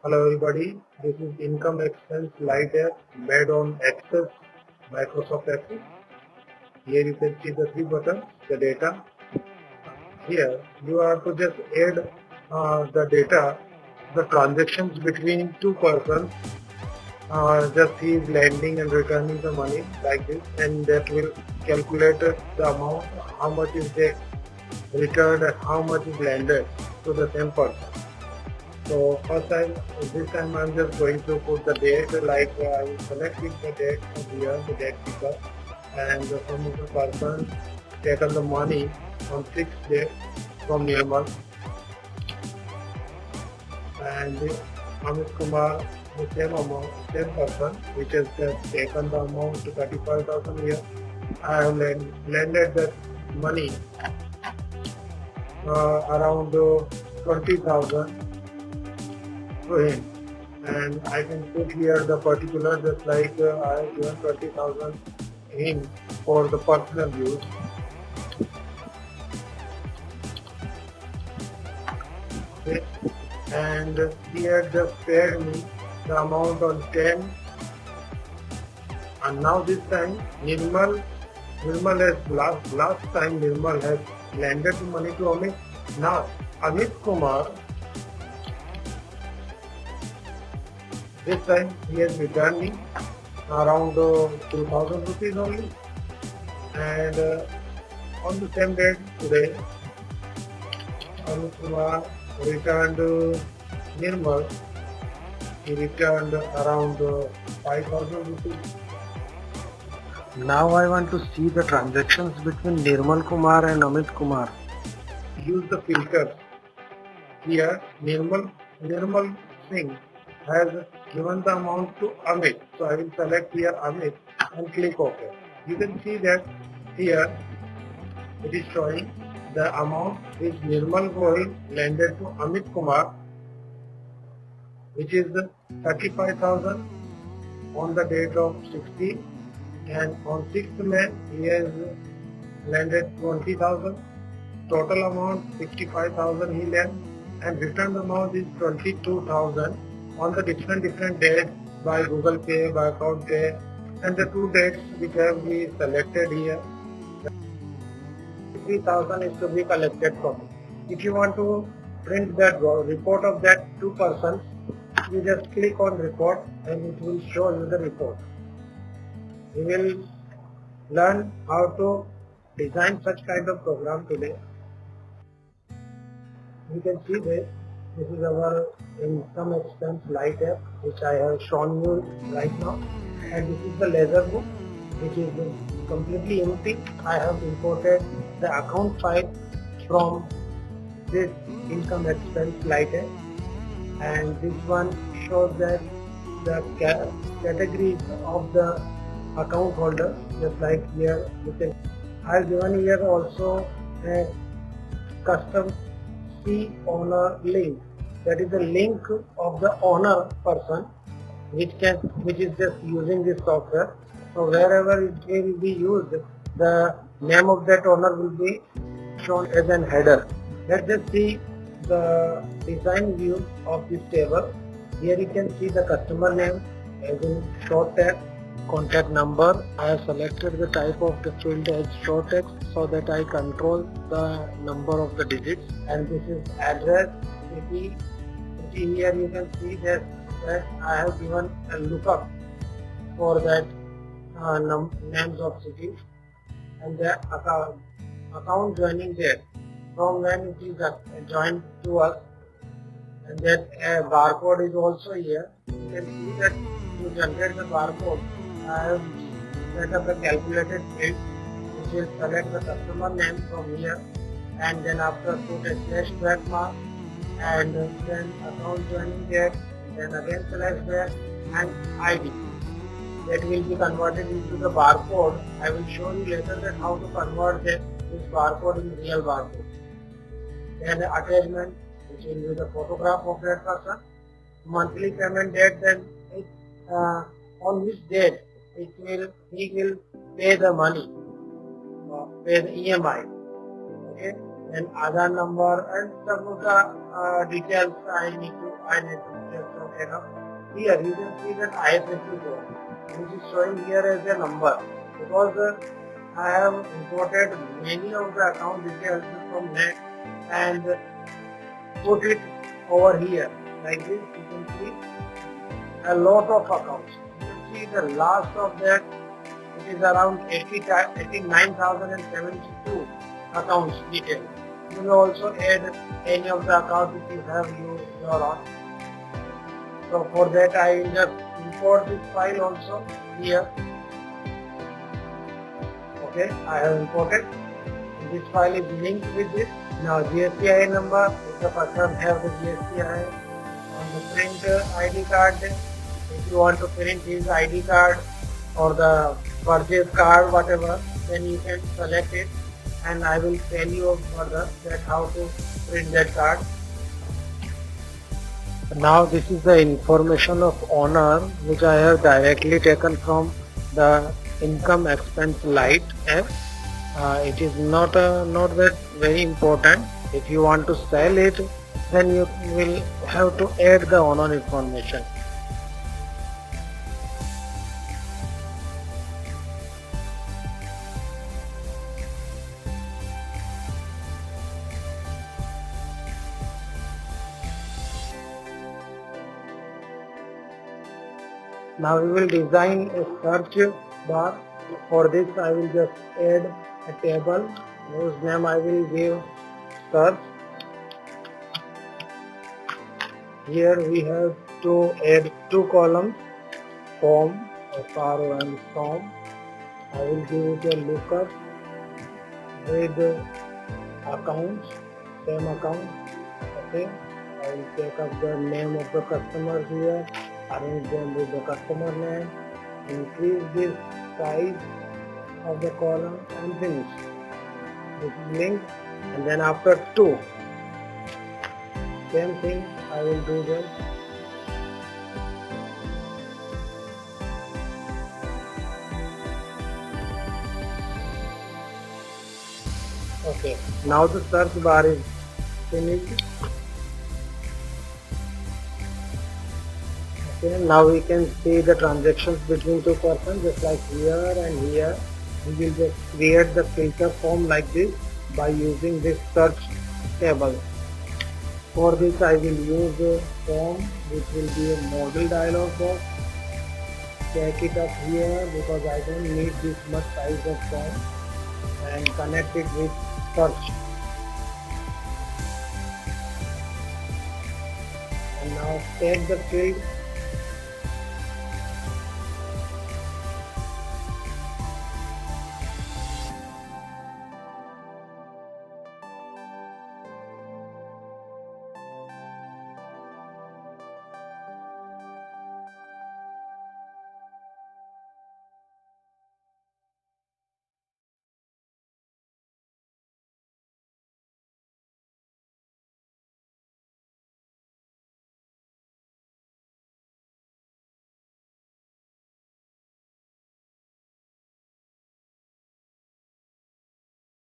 Hello everybody, this is Income Expense Light App made on Access, Microsoft Access. Here you can see the three buttons, the data. Here you have to just add the data, the transactions between two persons. Just he is lending and returning the money like this, and that will calculate the amount, how much is the returned and how much is lended to the same person. So first time, this time I'm just going to put the date, like I will select the date here, the date picker, and from the person taken the money on 6th day from Nirmal, and Amit Kumar, the same amount, same person, which has just taken the amount to 35,000 here. I have lended that money around 20,000 to him. And I can put here the particular, just like I have given 20,000 in for the personal use. Okay. And he had just paid me the amount on 10, and now this time Nirmal has last time Nirmal has lended the money to Amit. Now Amit Kumar, this time he has returned me around 2,000 rupees only, and on the same date today Amit Kumar returned Nirmal, he returned around 5,000 rupees. Now I want to see the transactions between Nirmal Kumar and Amit Kumar. Use the filters. Here Nirmal Singh has given the amount to Amit. So I will select here Amit and click OK. You can see that here it is showing the amount which Nirmal Goyal lended to Amit Kumar, which is 35,000 on the date of 16, and on 6th May he has lended 20,000. Total amount 65,000 he lent, and returned amount is 22,000 on the different dates by Google Pay, by account pay, and the two dates which have been selected here. 3,000 is to be collected from it. If you want to print that report of that two persons, you just click on report and it will show you the report. We will learn how to design such kind of program today. You can see this is our income expense light app which I have shown you right now, and this is the ledger book which is completely empty. I have imported the account file from this income expense light app, and this one shows that the categories of the account holder, just like here you can. I have given here also a custom see owner link, that is the link of the owner person which is just using this software. So wherever it will be used, the name of that owner will be shown as an header. Let's just see the design view of this table. Here you can see the customer name as in short text, contact number. I have selected the type of the field as short text so that I control the number of the digits, and this is address, city. Here you can see that I have given a lookup for that names of cities, and the account joining date from when it is joined to us, and that barcode is also here. You can see that to generate the barcode, I have set up a calculated field which will select the customer name from here, and then after put a slash track mark, and then account joining date, then again slash track and ID. That will be converted into the barcode. I will show you later that how to convert this barcode in real barcode. Then the attachment, which will be the photograph of that person, monthly payment date, then on which date he will pay the money, pay the EMI. Okay, and Aadhaar number and some of the details I need to fine, it's okay now. Here you can see that IFSC code, which is showing here as a number, because I have imported many of the account details from net and put it over here like this. You can see a lot of accounts. You can see the last of that, it is around 89,072 accounts details. You will also add any of the accounts if you have your own. So for that I will just import this file also here. Okay, I have imported. This file is linked with this. Now GSTI number, if the person have the GSTI on the print ID card, if you want to print his ID card or the purchase card, whatever, then you can select it and I will tell you further that how to print that card. Now this is the information of owner which I have directly taken from the income expense light app. It is not that very important. If you want to sell it, then you will have to add the owner information. Now we will design a search bar. For this I will just add a table whose name I will give search. Here we have to add two columns, form, and form. I will give it a lookup with accounts, same account. Okay, I will take up the name of the customer here, arrange them with the customer name, increase this size of the column and finish. This is linked, and then after 2, same thing I will do this. Okay, now the search bar is finished. Okay, now we can see the transactions between two persons, just like here and here. We will just create the filter form like this by using this search table. For this I will use a form which will be a model dialog box. Take it up here because I don't need this much size of form, and connect it with search. And now take the field